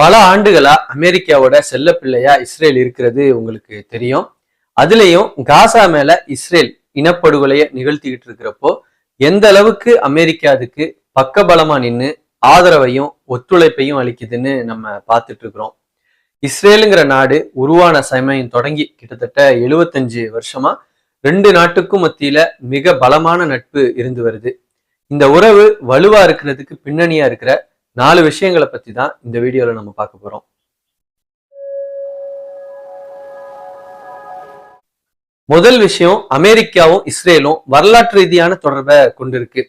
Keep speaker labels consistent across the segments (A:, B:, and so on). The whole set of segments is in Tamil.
A: பல ஆண்டுகளா அமெரிக்காவோட செல்ல பிள்ளையா இஸ்ரேல் இருக்கிறது உங்களுக்கு தெரியும். அதுலயும் காசா மேல இஸ்ரேல் இனப்படுகொலைய நிகழ்த்திக்கிட்டு இருக்கிறப்போ எந்த அளவுக்கு அமெரிக்கா அதுக்கு பக்கபலமா நின்று ஆதரவையும் ஒத்துழைப்பையும் அளிக்குதுன்னு நம்ம பார்த்துட்டு இருக்கிறோம். இஸ்ரேலுங்கிற நாடு உருவான சமயம் தொடங்கி கிட்டத்தட்ட 75 வருஷமா ரெண்டு நாட்டுக்கும் மத்தியில மிக பலமான நட்பு இருந்து வருது. இந்த உறவு வலுவா இருக்கிறதுக்கு பின்னணியா இருக்கிற 4 விஷயங்களை பத்தி தான் இந்த வீடியோல நம்ம பார்க்க போறோம். முதல் விஷயம், அமெரிக்காவும் இஸ்ரேலும் வரலாற்று ரீதியான தொடர்பை கொண்டிருக்கு.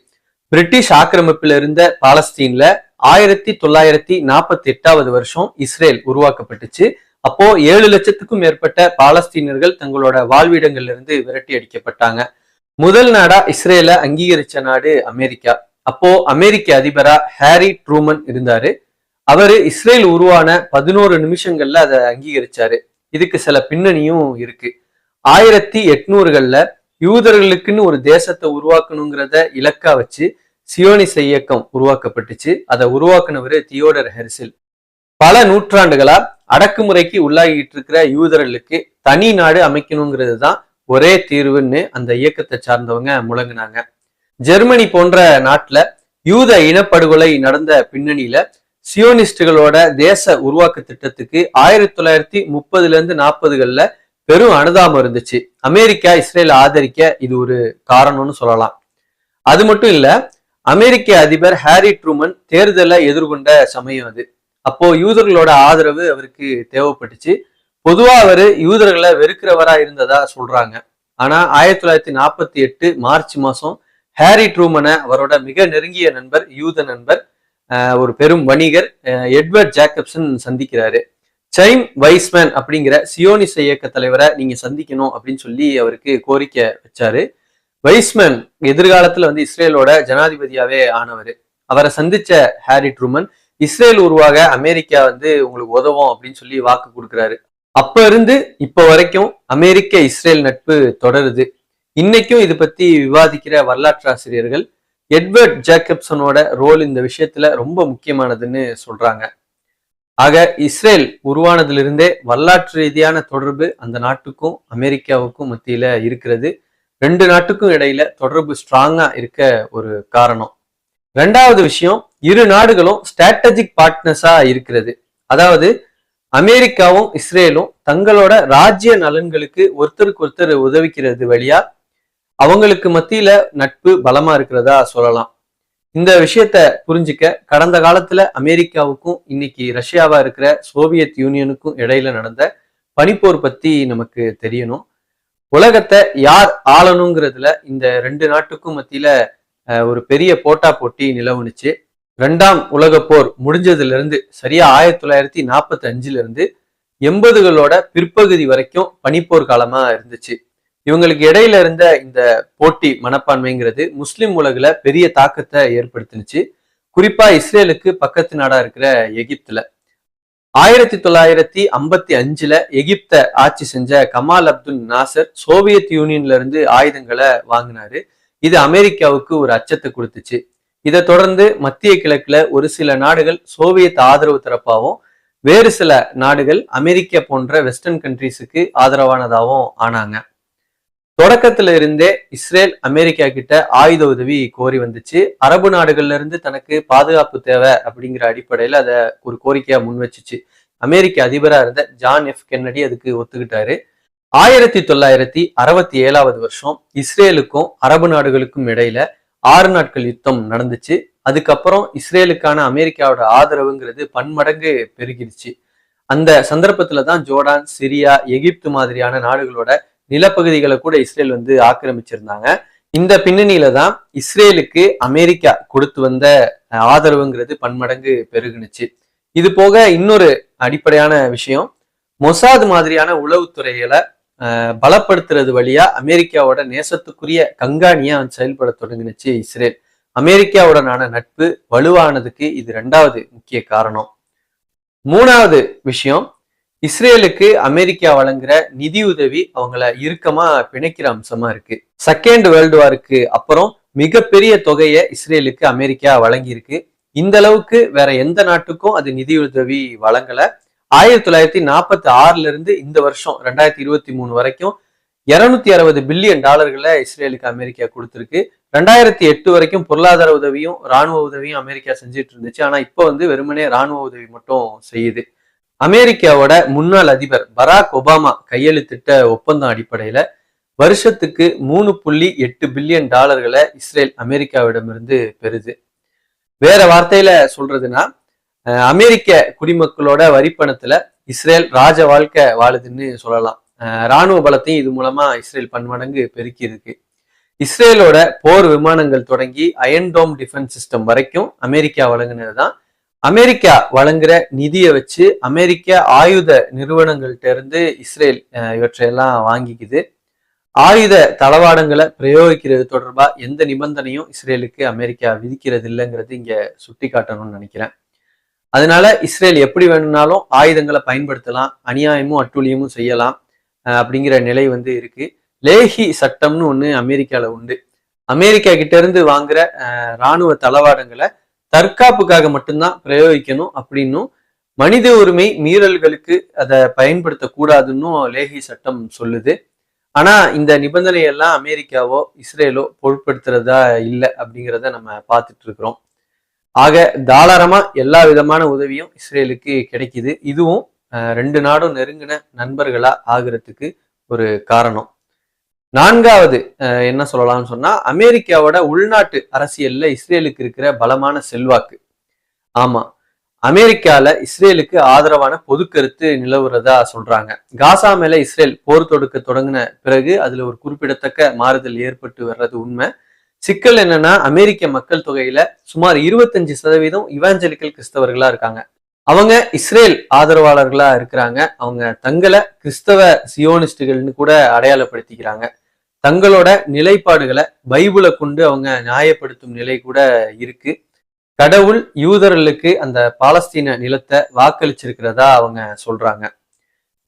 A: பிரிட்டிஷ் ஆக்கிரமிப்புல இருந்த பாலஸ்தீன்ல 1948வது வருஷம் இஸ்ரேல் உருவாக்கப்பட்டுச்சு. அப்போ 7 லட்சத்துக்கும் மேற்பட்ட பாலஸ்தீனர்கள் தங்களோட வாழ்விடங்கள்ல இருந்து விரட்டி அடிக்கப்பட்டாங்க. முதல் நாடா இஸ்ரேல அங்கீகரிச்ச நாடு அமெரிக்கா. அப்போ அமெரிக்க அதிபரா ஹாரி ட்ரூமன் இருந்தாரு. அவரு இஸ்ரேல் உருவான 11 நிமிஷங்கள்ல அதை அங்கீகரிச்சாரு. இதுக்கு சில பின்னணியும் இருக்கு. 1800கள்ல யூதர்களுக்குன்னு ஒரு தேசத்தை உருவாக்கணுங்கிறத இலக்கா வச்சு சியோனிச இயக்கம் உருவாக்கப்பட்டுச்சு. அதை உருவாக்குனவரு தியோடர் ஹெர்சில். பல நூற்றாண்டுகளா அடக்குமுறைக்கு உள்ளாகிட்டு இருக்கிற யூதர்களுக்கு தனி நாடு அமைக்கணுங்கிறது தான் ஒரே தீர்வுன்னு அந்த இயக்கத்தை சார்ந்தவங்க முழங்கினாங்க. ஜெர்மனி போன்ற நாட்டுல யூத இனப்படுகொலை நடந்த பின்னணியில சியோனிஸ்டுகளோட தேச உருவாக்க திட்டத்துக்கு 1930ல இருந்து 40கள்ல பெரும் அனுதாபம் இருந்துச்சு. அமெரிக்கா இஸ்ரேல் ஆதரிக்க இது ஒரு காரணம்னு சொல்லலாம். அது மட்டும் இல்ல, அமெரிக்க அதிபர் ஹாரி ட்ரூமன் தேர்தலை எதிர்கொண்ட சமயம் அது. அப்போ யூதர்களோட ஆதரவு அவருக்கு தேவைப்பட்டுச்சு. பொதுவா அவரு யூதர்களை வெறுக்கிறவரா இருந்ததா சொல்றாங்க. ஆனா 1948 மார்ச் மாசம் ஹாரி ட்ரூமனை அவரோட மிக நெருங்கிய நண்பர், யூத நண்பர், ஒரு பெரும் வணிகர் எட்வர்ட் ஜேக்கப்சன் சந்திக்கிறாரு. சைம் வைஸ்மேன் அப்படிங்கிற சியோனிச இயக்க தலைவரை நீங்க சந்திக்கணும் அப்படின்னு சொல்லி அவருக்கு கோரிக்கை வச்சாரு. வைஸ்மேன் எதிர்காலத்துல இஸ்ரேலோட ஜனாதிபதியாவே ஆனவர். அவரை சந்திச்ச ஹாரி ட்ரூமன் இஸ்ரேல் உருவாக அமெரிக்கா உங்களுக்கு உதவும் அப்படின்னு சொல்லி வாக்கு கொடுக்குறாரு. அப்ப இருந்து இப்ப வரைக்கும் அமெரிக்க இஸ்ரேல் நட்பு தொடருது. இன்னைக்கும் இது பத்தி விவாதிக்கிற வரலாற்று ஆசிரியர்கள் எட்வர்ட் ஜேக்கப்சனோட ரோல் இந்த விஷயத்துல ரொம்ப முக்கியமானதுன்னு சொல்றாங்க. ஆக இஸ்ரேல் உருவானதிலிருந்தே வரலாற்று ரீதியான தொடர்பு அந்த நாட்டுக்கும் அமெரிக்காவுக்கும் மத்தியில இருக்கிறது. ரெண்டு நாட்டுக்கும் இடையில தொடர்பு ஸ்ட்ராங்கா இருக்க ஒரு காரணம். ரெண்டாவது விஷயம், இரு நாடுகளும் ஸ்ட்ராட்டஜிக் பார்ட்னர்ஸா இருக்கிறது. அதாவது அமெரிக்காவும் இஸ்ரேலும் தங்களோட ராஜ்ய நலன்களுக்கு ஒருத்தருக்கு ஒருத்தர் உதவிக்கிறது வழியா அவங்களுக்கு மத்தியில நட்பு பலமா இருக்கிறதா சொல்லலாம். இந்த விஷயத்த புரிஞ்சுக்க கடந்த காலத்துல அமெரிக்காவுக்கும் இன்னைக்கு ரஷ்யாவா இருக்கிற சோவியத் யூனியனுக்கும் இடையில நடந்த பனிப்போர் பத்தி நமக்கு தெரியணும். உலகத்தை யார் ஆளணுங்கிறதுல இந்த ரெண்டு நாட்டுக்கும் மத்தியில ஒரு பெரிய போட்டா போட்டி நிலவுனுச்சு. 2ஆம் உலக போர் முடிஞ்சதுல இருந்து சரியா 1945ல இருந்து 80களோட பிற்பகுதி வரைக்கும் பனிப்போர் காலமா இருந்துச்சு. இவங்களுக்கு இடையில இருந்த இந்த போட்டி மனப்பான்மைங்கிறது முஸ்லிம் உலகுல பெரிய தாக்கத்தை ஏற்படுத்தினுச்சு. குறிப்பா இஸ்ரேலுக்கு பக்கத்து நாடா இருக்கிற எகிப்துல 1955ல எகிப்த ஆட்சி செஞ்ச கமால் அப்துல் நாசர் சோவியத் யூனியன்ல இருந்து ஆயுதங்களை வாங்கினாரு. இது அமெரிக்காவுக்கு ஒரு அச்சத்தை கொடுத்துச்சு. இதை தொடர்ந்து மத்திய கிழக்குல ஒரு சில நாடுகள் சோவியத் ஆதரவு தரப்பாவும் வேறு சில நாடுகள் அமெரிக்கா போன்ற வெஸ்டர்ன் கண்ட்ரீஸுக்கு ஆதரவானதாகவும் ஆனாங்க. தொடக்கத்துல இருந்தே இஸ்ரேல் அமெரிக்கா கிட்ட ஆயுத உதவி கோரி வந்துச்சு. அரபு நாடுகள்ல இருந்து தனக்கு பாதுகாப்பு தேவை அப்படிங்கிற அடிப்படையில அதை ஒரு கோரிக்கையா முன் வச்சுச்சு. அமெரிக்க அதிபரா இருந்த ஜான் எஃப் கென்னடி அதுக்கு ஒத்துக்கிட்டாரு. 1967வது வருஷம் இஸ்ரேலுக்கும் அரபு நாடுகளுக்கும் இடையில 6 நாட்கள் யுத்தம் நடந்துச்சு. அதுக்கப்புறம் இஸ்ரேலுக்கான அமெரிக்காவோட ஆதரவுங்கிறது பன்மடங்கு பெருகிடுச்சு. அந்த சந்தர்ப்பத்துலதான் ஜோர்டான், சிரியா, எகிப்து மாதிரியான நாடுகளோட நிலப்பகுதிகளை கூட இஸ்ரேல் ஆக்கிரமிச்சிருந்தாங்க. இந்த பின்னணியில தான் இஸ்ரேலுக்கு அமெரிக்கா கொடுத்து வந்த ஆதரவுங்கிறது பன்மடங்கு பெருகுனுச்சு. இது போக இன்னொரு அடிப்படையான விஷயம், மொசாத் மாதிரியான உளவுத்துறைகளை பலப்படுத்துறது வழியா அமெரிக்காவோட நேசத்துக்குரிய கண்காணியா செயல்பட தொடங்கினுச்சு இஸ்ரேல். அமெரிக்காவுடனான நட்பு வலுவானதுக்கு இது 2வது முக்கிய காரணம். 3வது விஷயம், இஸ்ரேலுக்கு அமெரிக்கா வழங்குற நிதி உதவி அவங்கள இறுக்கமா பிணைக்கிற அம்சமா இருக்கு. செகண்ட் வேர்ல்டு வாருக்கு அப்புறம் மிகப்பெரிய தொகையை இஸ்ரேலுக்கு அமெரிக்கா வழங்கியிருக்கு. இந்த அளவுக்கு வேற எந்த நாட்டுக்கும் அது நிதியுதவி வழங்கல. 1946 இருந்து இந்த வருஷம் 2023 வரைக்கும் 260 பில்லியன் டாலர்களை இஸ்ரேலுக்கு அமெரிக்கா கொடுத்திருக்கு. 2008 வரைக்கும் பொருளாதார உதவியும் ராணுவ உதவியும் அமெரிக்கா செஞ்சுட்டு இருந்துச்சு. ஆனா இப்போ வெறுமனே ராணுவ உதவி மட்டும் செய்யுது. அமெரிக்காவோட முன்னாள் அதிபர் பராக் ஒபாமா கையெழுத்திட்ட ஒப்பந்தம் அடிப்படையில வருஷத்துக்கு 3.8 பில்லியன் டாலர்களை இஸ்ரேல் அமெரிக்காவிடமிருந்து பெறுது. வேற வார்த்தையில சொல்றதுன்னா, அமெரிக்க குடிமக்களோட வரிப்பணத்துல இஸ்ரேல் ராஜ வாழ்க்கை வாழுதுன்னு சொல்லலாம். ராணுவ பலத்தையும் இது மூலமா இஸ்ரேல் பன்மடங்கு பெருக்கி இருக்கு. இஸ்ரேலோட போர் விமானங்கள் தொடங்கி அயன் டோம் டிஃபென்ஸ் சிஸ்டம் வரைக்கும் அமெரிக்கா வழங்கினதுதான். அமெரிக்கா வழங்குற நிதியை வச்சு அமெரிக்க ஆயுத நிறுவனங்கள்ட்ட இருந்து இஸ்ரேல் இவற்றையெல்லாம் வாங்கிக்குது. ஆயுத தளவாடங்களை பிரயோகிக்கிறது தொடர்பா எந்த நிபந்தனையும் இஸ்ரேலுக்கு அமெரிக்கா விதிக்கிறது இல்லைங்கிறது இங்க சுட்டி காட்டணும்னு நினைக்கிறேன். அதனால இஸ்ரேல் எப்படி வேணும்னாலும் ஆயுதங்களை பயன்படுத்தலாம், அநியாயமும் அட்டூழியமும் செய்யலாம் அப்படிங்கிற நிலை இருக்கு. லேஹி சட்டம்னு ஒண்ணு அமெரிக்கால உண்டு. அமெரிக்கா கிட்ட இருந்து வாங்குற இராணுவ தளவாடங்களை தற்காப்புக்காக மட்டும்தான் பிரயோகிக்கணும் அப்படின்னும், மனித உரிமை மீறல்களுக்கு அதை பயன்படுத்தக்கூடாதுன்னு லேஹி சட்டம் சொல்லுது. ஆனா இந்த நிபந்தனையெல்லாம் அமெரிக்காவோ இஸ்ரேலோ பொருட்படுத்துறதா இல்லை அப்படிங்கிறத நம்ம பார்த்துட்டு இருக்கிறோம். ஆக தாராளமா எல்லா விதமான உதவியும் இஸ்ரேலுக்கு கிடைக்குது. இதுவும் ரெண்டு நாடும் நெருங்கின நண்பர்களா ஆகிறதுக்கு ஒரு காரணம். நான்காவது என்ன சொல்லலாம்னு சொன்னா, அமெரிக்காவோட உள்நாட்டு அரசியல்ல இஸ்ரேலுக்கு இருக்கிற பலமான செல்வாக்கு. ஆமா, அமெரிக்கால இஸ்ரேலுக்கு ஆதரவான பொது கருத்து நிலவுறதா சொல்றாங்க. காசா மேல இஸ்ரேல் போர் தொடுக்க தொடங்கின பிறகு அதுல ஒரு குறிப்பிடத்தக்க மாறுதல் ஏற்பட்டு வர்றது உண்மை. சிக்கல் என்னன்னா, அமெரிக்க மக்கள் தொகையில சுமார் 25% இவாஞ்சலிக்கல் கிறிஸ்தவர்களா இருக்காங்க. அவங்க இஸ்ரேல் ஆதரவாளர்களா இருக்கிறாங்க. அவங்க தங்களை கிறிஸ்தவ சியோனிஸ்டுகள்னு கூட அடையாளப்படுத்திக்கிறாங்க. தங்களோட நிலைப்பாடுகளை பைபிளை கொண்டு அவங்க நியாயப்படுத்தும் நிலை கூட இருக்கு. கடவுள் யூதர்களுக்கு அந்த பாலஸ்தீன நிலத்தை வாக்களிச்சிருக்கிறதா அவங்க சொல்றாங்க.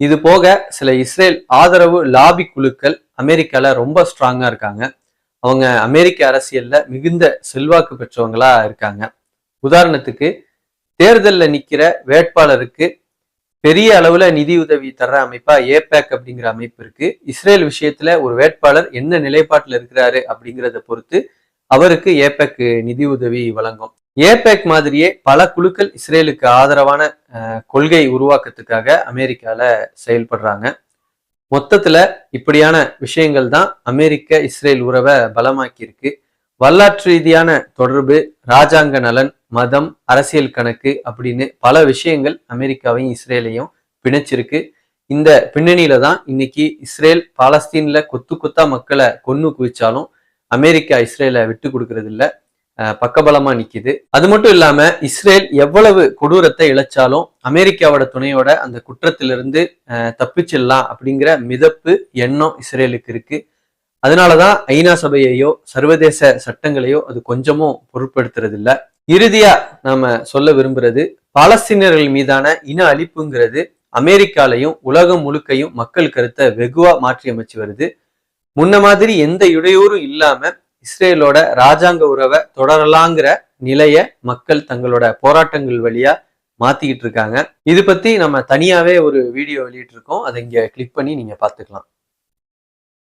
A: இது போக சில இஸ்ரேல் ஆதரவு லாபி குழுக்கள் அமெரிக்கால ரொம்ப ஸ்ட்ராங்கா இருக்காங்க. அவங்க அமெரிக்க அரசியல்ல மிகுந்த செல்வாக்கு பெற்றவங்களா இருக்காங்க. உதாரணத்துக்கு, தேர்தலில் நிக்கிற வேட்பாளருக்கு பெரிய அளவுல நிதி உதவி தர்ற அமைப்பா ஏபேக் அப்படிங்கிற அமைப்பு இருக்கு. இஸ்ரேல் விஷயத்துல ஒரு வேட்பாளர் என்ன நிலைப்பாட்டுல இருக்கிறாரு அப்படிங்கிறத பொறுத்து அவருக்கு ஏபேக் நிதி உதவி வழங்கும். ஏபேக் மாதிரியே பல குழுக்கள் இஸ்ரேலுக்கு ஆதரவான கொள்கை உருவாக்கத்துக்காக அமெரிக்கால செயல்படுறாங்க. மொத்தத்துல இப்படியான விஷயங்கள் தான் அமெரிக்க இஸ்ரேல் உறவை பலமாக்கி இருக்கு. வரலாற்று ரீதியான தொடர்பு, ராஜாங்க நலன், மதம், அரசியல் கணக்கு அப்படின்னு பல விஷயங்கள் அமெரிக்காவையும் இஸ்ரேலையும் பிணைச்சிருக்கு. இந்த பின்னணியில தான் இன்னைக்கு இஸ்ரேல் பாலஸ்தீன்ல கொத்து கொத்தா மக்களை கொன்னு குவிச்சாலும் அமெரிக்கா இஸ்ரேலை விட்டு கொடுக்கறது இல்ல, பக்கபலமா நிக்குது. அது மட்டும் இல்லாம இஸ்ரேல் எவ்வளவு கொடூரத்தை இழைச்சாலும் அமெரிக்காவோட துணையோட அந்த குற்றத்திலிருந்து தப்பிச்சிடலாம் அப்படிங்கிற மிதப்பு எண்ணம் இஸ்ரேலுக்கு இருக்கு. அதனாலதான் ஐநா சபையையோ சர்வதேச சட்டங்களையோ அது கொஞ்சமும் பொருட்படுத்துறது இல்ல. இறுதியா நாம சொல்ல விரும்புறது, பாலஸ்தீனியர்கள் மீதான இன அழிப்புங்கிறது அமெரிக்காலையும் உலகம் முழுக்கையும் மக்கள் கருத்தை வெகுவா மாற்றி அமைச்சு வருது. முன்ன மாதிரி எந்த இடையூறும் இல்லாம இஸ்ரேலோட ராஜாங்க உறவை தொடரலாங்கிற நிலைய மக்கள் தங்களோட போராட்டங்கள் வழியா மாத்திக்கிட்டு இருக்காங்க. இது பத்தி நம்ம தனியாவே ஒரு வீடியோ வெளியிட்டு இருக்கோம். அதை இங்க கிளிக் பண்ணி நீங்க பாத்துக்கலாம்.